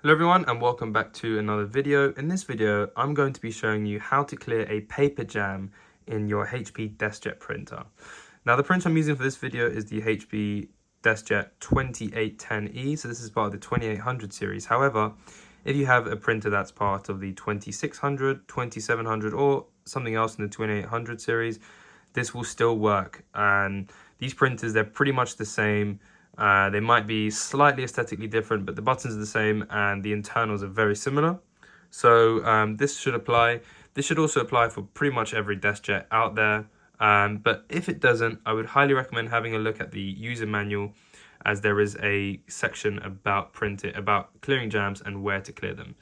Hello everyone and welcome back to another video. In this video, I'm going to be showing you how to clear a paper jam in your HP Deskjet printer. Now the printer I'm using for this video is the HP Deskjet 2810E, so this is part of the 2800 series. However, if you have a printer that's part of the 2600, 2700 or something else in the 2800 series, this will still work. And these printers, they're pretty much the same. They might be slightly aesthetically different, but the buttons are the same and the internals are very similar. So this should apply. This should also apply for pretty much every Deskjet out there. But if it doesn't, I would highly recommend having a look at the user manual, as there is a section about clearing jams and where to clear them.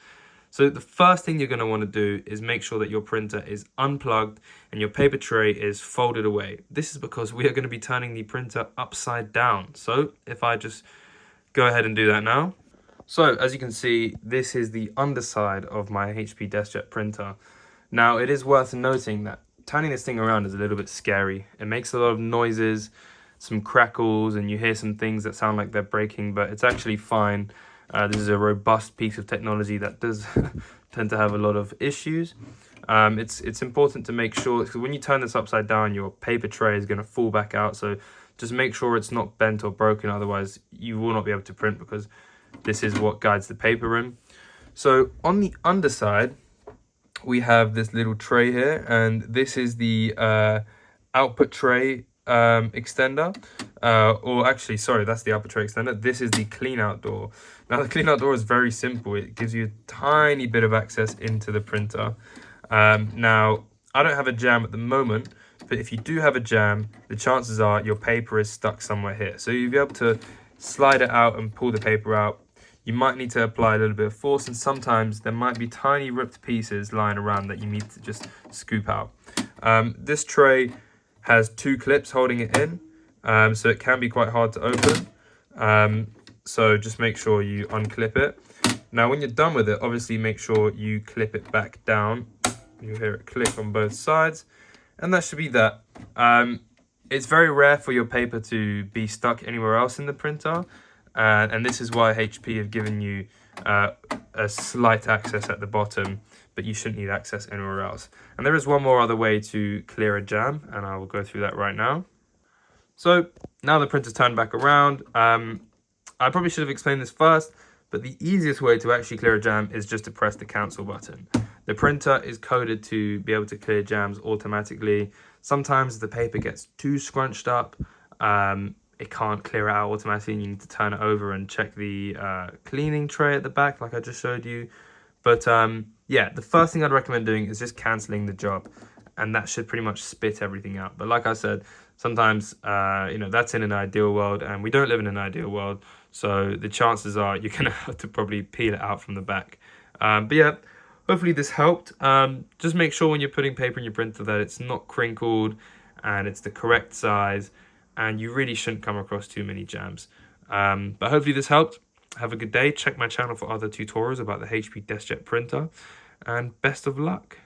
So the first thing you're going to want to do is make sure that your printer is unplugged and your paper tray is folded away. This is because we are going to be turning the printer upside down. So if I just go ahead and do that now. So as you can see, this is the underside of my HP Deskjet printer. Now it is worth noting that turning this thing around is a little bit scary. It makes a lot of noises, some crackles, and you hear some things that sound like they're breaking, but it's actually fine. This is a robust piece of technology that does tend to have a lot of issues. It's important to make sure, because when you turn this upside down, your paper tray is going to fall back out. So just make sure it's not bent or broken. Otherwise, you will not be able to print, because this is what guides the paper in. So on the underside, we have this little tray here, and this is the output tray extender. Or actually, sorry, that's the upper tray extender. This is the cleanout door. Now the cleanout door is very simple. It gives you a tiny bit of access into the printer. Now I don't have a jam at the moment, but if you do have a jam, the chances are your paper is stuck somewhere here. So you'll be able to slide it out and pull the paper out. You might need to apply a little bit of force, and sometimes there might be tiny ripped pieces lying around that you need to just scoop out. This tray has two clips holding it in. So it can be quite hard to open. So just make sure you unclip it. Now when you're done with it, obviously make sure you clip it back down. You'll hear it click on both sides, and that should be that. It's very rare for your paper to be stuck anywhere else in the printer, and this is why HP have given you a slight access at the bottom, but you shouldn't need access anywhere else. And there is one more other way to clear a jam, and I will go through that right now. So now the printer's turned back around. I probably should have explained this first, but the easiest way to actually clear a jam is just to press the cancel button. The printer is coded to be able to clear jams automatically. Sometimes the paper gets too scrunched up. It can't clear it out automatically, and you need to turn it over and check the cleaning tray at the back like I just showed you. But yeah, the first thing I'd recommend doing is just cancelling the job, and that should pretty much spit everything out. But like I said, sometimes, that's in an ideal world, and we don't live in an ideal world. So the chances are you're going to have to probably peel it out from the back. But yeah, hopefully this helped. Just make sure when you're putting paper in your printer that it's not crinkled and it's the correct size, and you really shouldn't come across too many jams. But hopefully this helped. Have a good day. Check my channel for other tutorials about the HP Deskjet printer, and best of luck.